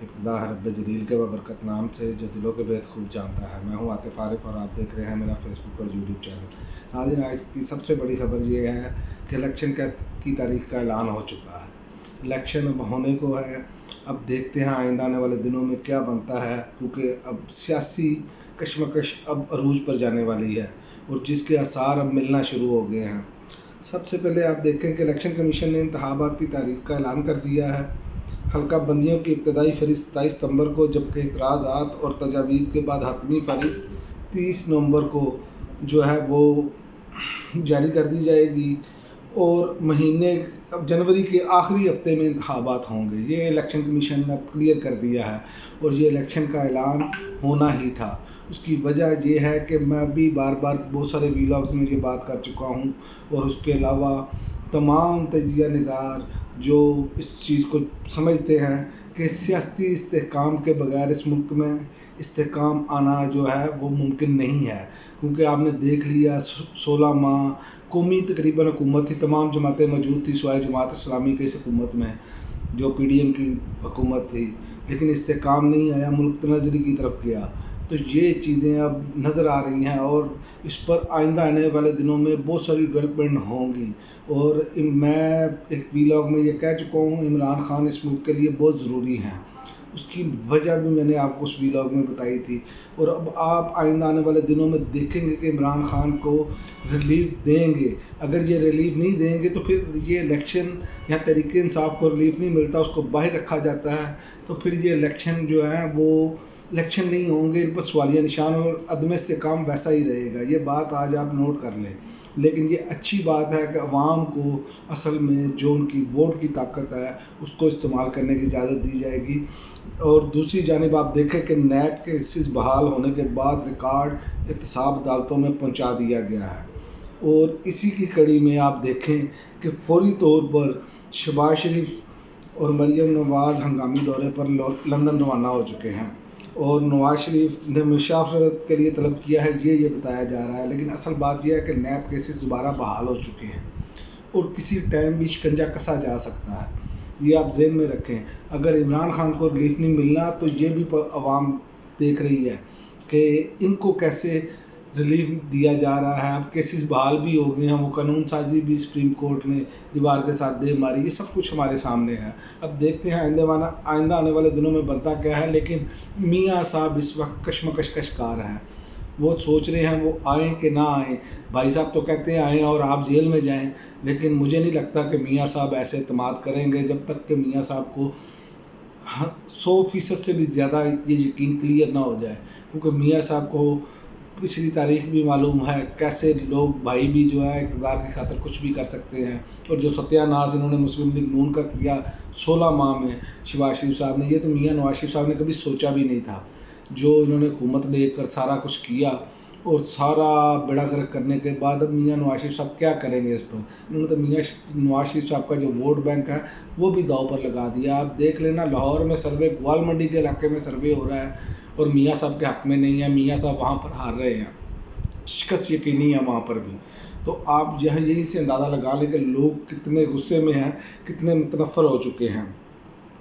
इब्तिदा है रब्बे जलील के बबरकत नाम से जो दिलों के भेद खूब जानता है। मैं हूँ आतिफ आरिफ और आप देख रहे हैं मेरा फेसबुक और यूट्यूब चैनल। नाज़रीन, आज की सबसे बड़ी खबर ये है कि इलेक्शन की तारीख का ऐलान हो चुका है। इलेक्शन अब होने को है। अब देखते हैं आइंदा आने वाले दिनों में क्या बनता है, क्योंकि अब सियासी कशमकश अब अरूज पर जाने वाली है और जिसके आसार अब मिलना शुरू हो गए हैं। सबसे पहले आप देखें कि इलेक्शन कमीशन ने इंतखाबात की तारीख का ऐलान कर दिया है। हल्का बंदियों की इब्तदाई फहरिस्त 27 सितंबर को, जबकि इतराज़ात और तजावीज़ के बाद हतमी फहरिस्त 30 नवंबर को जो है वो जारी कर दी जाएगी और महीने अब जनवरी के आखिरी हफ्ते में इंतखाबात होंगे। ये इलेक्शन कमीशन ने अब क्लियर कर दिया है और ये इलेक्शन का ऐलान होना ही था। उसकी वजह ये है कि मैं भी बार बार बहुत सारे वीलॉग्स में ये बात कर चुका हूँ और उसके अलावा तमाम तजिया निगार जो इस चीज़ को समझते हैं कि सियासी इस्तेहकाम के बगैर इस मुल्क में इस्तेहकाम आना जो है वो मुमकिन नहीं है, क्योंकि आपने देख लिया 16 माह कौमी तकरीबन हुकूमत थी, तमाम जमातें मौजूद थी सिवाय जमात इस्लामी के इस हुकूमत में जो PDM की हुकूमत थी, लेकिन इस्तेहकाम नहीं आया, मुल्क तनाज़री की तरफ गया। तो ये चीज़ें अब नज़र आ रही हैं और इस पर आइंदा आने वाले दिनों में बहुत सारी डेवलपमेंट होंगी। और मैं एक वीलॉग में ये कह चुका हूँ, इमरान खान इस मुल्क के लिए बहुत ज़रूरी हैं। उसकी वजह भी मैंने आपको उस वीलॉग में बताई थी। और अब आप आइंदा आने वाले दिनों में देखेंगे कि इमरान खान को रिलीफ देंगे। अगर ये रिलीफ नहीं देंगे तो फिर ये इलेक्शन या तहरीक इंसाफ को रिलीफ नहीं मिलता, उसको बाहर रखा जाता है, तो फिर ये इलेक्शन जो है वो इलेक्शन नहीं होंगे। इन पर सवालिया निशान और अदम इस्तेहकाम वैसा ही रहेगा। ये बात आज आप नोट कर लें। लेकिन ये अच्छी बात है कि अवाम को असल में जो उनकी वोट की ताकत है उसको इस्तेमाल करने की इजाज़त दी जाएगी। और दूसरी जानिब आप देखें कि नैब के केसेस बहाल होने के बाद रिकॉर्ड एहतसाब अदालतों में पहुंचा दिया गया है। और इसी की कड़ी में आप देखें कि फौरी तौर पर शहबाज शरीफ और मरीम नवाज़ हंगामी दौरे पर लंदन रवाना हो चुके हैं और नवाज शरीफ ने मुशाफरत के लिए तलब किया है, ये बताया जा रहा है। लेकिन असल बात यह है कि नैब केसेस दोबारा बहाल हो चुके हैं और किसी टाइम भी शिकंजा कसा जा सकता है। ये आप ज़हन में रखें। अगर इमरान खान को रिलीफ नहीं मिलना तो ये भी अवाम देख रही है कि इनको कैसे रिलीफ दिया जा रहा है। अब केसेस बहाल भी हो गए हैं, वो कानून साजी भी सुप्रीम कोर्ट ने दीवार के साथ दे मारी, ये सब कुछ हमारे सामने है। अब देखते हैं आइंदा आने वाले दिनों में बनता क्या है। लेकिन मियाँ साहब इस वक्त कशमकश का शिकार हैं। वो सोच रहे हैं वो आएँ कि ना आएँ। भाई साहब तो कहते हैं आएँ और आप जेल में जाएं, लेकिन मुझे नहीं लगता कि मियाँ साहब ऐसे एतमाद करेंगे जब तक कि मियाँ साहब को 100% से भी ज़्यादा ये यकीन क्लियर ना हो जाए। क्योंकि मियाँ साहब को पिछली तारीख भी मालूम है, कैसे लोग भाई भी जो है इक़्तिदार की खातिर कुछ भी कर सकते हैं। और जो सत्यानाश इन्होंने मुस्लिम लीग नून का किया 16 माह में शहबाज शरीफ साहब ने, ये तो मियाँ नवाज शरीफ साहब ने कभी सोचा भी नहीं था। जो इन्होंने हुकूमत लेकर सारा कुछ किया और सारा बेड़ा गर्क करने के बाद अब मियाँ नवाज शरीफ साहब क्या करेंगे इस पर। इन्होंने तो मियाँ नवाज शरीफ साहब का जो वोट बैंक है वो भी दाव पर लगा दिया। आप देख लेना, लाहौर में सर्वे, ग्वाल मंडी के इलाके में सर्वे हो रहा है और मियाँ साहब के हक में नहीं है। मियाँ साहब वहाँ पर हार रहे हैं, शिकस्त यकीनी है वहाँ पर भी। तो आप यहीं से अंदाज़ा लगा लें कि लोग कितने गुस्से में हैं, कितने मुतनफ़र हो चुके हैं।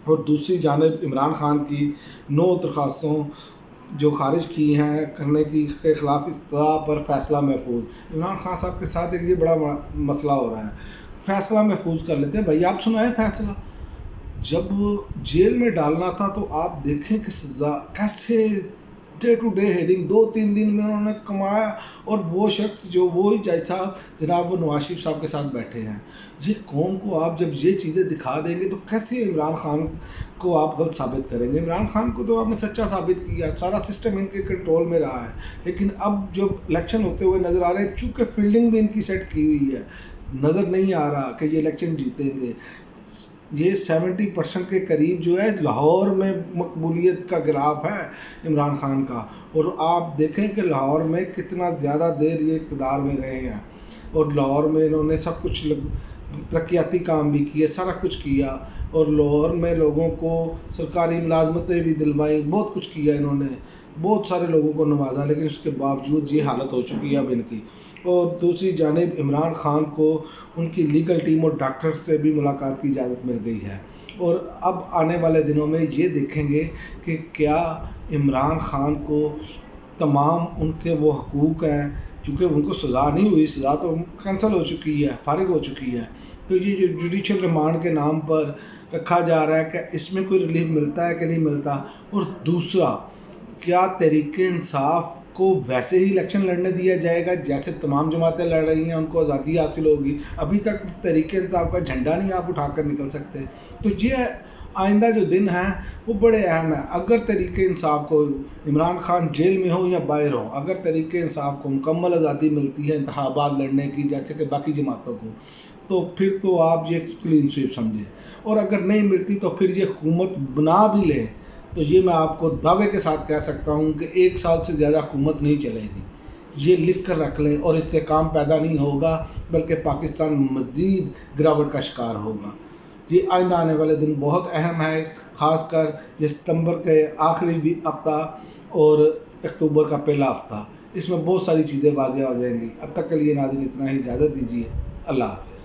और दूसरी जानिब इमरान खान की 9 दरख्वास्तों जो खारिज की हैं करने की के ख़िलाफ़ इस्तदा पर फ़ैसला महफूज। इमरान खान साहब के साथ एक ये बड़ा मसला हो रहा है, फ़ैसला महफूज कर लेते हैं। भाई आप सुनाए फ़ैसला, जब जेल में डालना था तो आप देखें कि सज़ा कैसे डे टू डे हेडिंग 2-3 दिन में उन्होंने कमाया। और वो शख्स जो वो जज साहब जनाब वो नवाज शरीफ साहब के साथ बैठे हैं। ये कौम को आप जब ये चीज़ें दिखा देंगे तो कैसे इमरान खान को आप गलत साबित करेंगे। इमरान खान को तो आपने सच्चा साबित किया, सारा सिस्टम इनके कंट्रोल में रहा है। लेकिन अब जब इलेक्शन होते हुए नज़र आ रहे हैं, चूँकि फील्डिंग भी इनकी सेट की हुई है, नज़र नहीं आ रहा कि ये इलेक्शन जीतेंगे। ये 70% के करीब जो है लाहौर में मकबूलियत का ग्राफ है इमरान खान का। और आप देखें कि लाहौर में कितना ज़्यादा देर ये इक़्तिदार में रहे हैं और लाहौर में इन्होंने सब कुछ तरक्याती काम भी किए, सारा कुछ किया। और लाहौर में लोगों को सरकारी मुलाजमतें भी दिलवाई, बहुत कुछ किया इन्होंने। بہت سارے لوگوں کو نوازا، لیکن اس کے باوجود یہ حالت ہو چکی ہے اب ان کی۔ اور دوسری جانب عمران خان کو ان کی لیگل ٹیم اور ڈاکٹر سے بھی ملاقات کی اجازت مل گئی ہے، اور اب آنے والے دنوں میں یہ دیکھیں گے کہ کیا عمران خان کو تمام ان کے وہ حقوق ہیں، چونکہ ان کو سزا نہیں ہوئی، سزا تو کینسل ہو چکی ہے، فارغ ہو چکی ہے، تو یہ جو جوڈیشل ریمانڈ کے نام پر رکھا جا رہا ہے کہ اس میں کوئی ریلیف ملتا ہے کہ نہیں ملتا۔ اور دوسرا، کیا تحریک انصاف کو ویسے ہی الیکشن لڑنے دیا جائے گا جیسے تمام جماعتیں لڑ رہی ہیں، ان کو آزادی حاصل ہوگی؟ ابھی تک تحریک انصاف کا جھنڈا نہیں آپ اٹھا کر نکل سکتے۔ تو یہ آئندہ جو دن ہیں وہ بڑے اہم ہیں۔ اگر تحریک انصاف کو، عمران خان جیل میں ہو یا باہر ہو، اگر تحریک انصاف کو مکمل آزادی ملتی ہے انتخابات لڑنے کی جیسے کہ باقی جماعتوں کو، تو پھر تو آپ یہ کلین سویپ سمجھیں، اور اگر نہیں ملتی تو پھر یہ حکومت بنا بھی لے تو یہ میں آپ کو دعوے کے ساتھ کہہ سکتا ہوں کہ 1 سال سے زیادہ حکومت نہیں چلے گی۔ یہ لکھ کر رکھ لیں، اور استحکام پیدا نہیں ہوگا بلکہ پاکستان مزید گراوٹ کا شکار ہوگا۔ یہ آئندہ آنے والے دن بہت اہم ہے، خاص کر یہ ستمبر کے آخری بھی ہفتہ اور اکتوبر کا پہلا ہفتہ، اس میں بہت ساری چیزیں واضح ہو جائیں گی۔ اب تک کے لیے ناظرین اتنا ہی، اجازت دیجیے، اللہ حافظ۔